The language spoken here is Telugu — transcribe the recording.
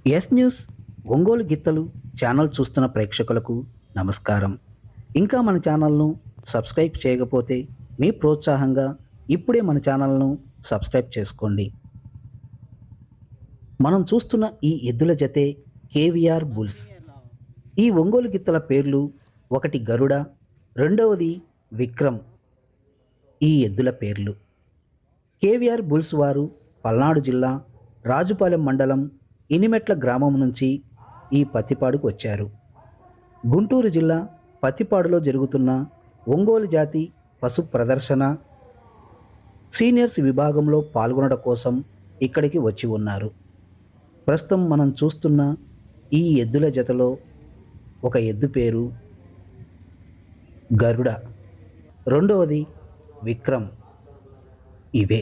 ఎస్ న్యూస్ ఒంగోలు గిత్తలు ఛానల్ చూస్తున్న ప్రేక్షకులకు నమస్కారం. ఇంకా మన ఛానల్ను సబ్స్క్రైబ్ చేయకపోతే మీ ప్రోత్సాహంగా ఇప్పుడే మన ఛానల్ను సబ్స్క్రైబ్ చేసుకోండి. మనం చూస్తున్న ఈ ఎద్దుల జతే కేవీఆర్ బుల్స్. ఈ ఒంగోలు గిత్తల పేర్లు ఒకటి గరుడ, రెండవది విక్రమ్. ఈ ఎద్దుల పేర్లు కేవీఆర్ బుల్స్ వారు పల్నాడు జిల్లా రాజుపాలెం మండలం ఇనిమెట్ల గ్రామం నుంచి ఈ పత్తిపాడుకు వచ్చారు. గుంటూరు జిల్లా పత్తిపాడులో జరుగుతున్న ఒంగోలు జాతి పశు ప్రదర్శన సీనియర్స్ విభాగంలో పాల్గొనడం కోసం ఇక్కడికి వచ్చి ఉన్నారు. ప్రస్తుతం మనం చూస్తున్న ఈ ఎద్దుల జతలో ఒక ఎద్దు పేరు గరుడ, రెండవది విక్రమ్. ఇవే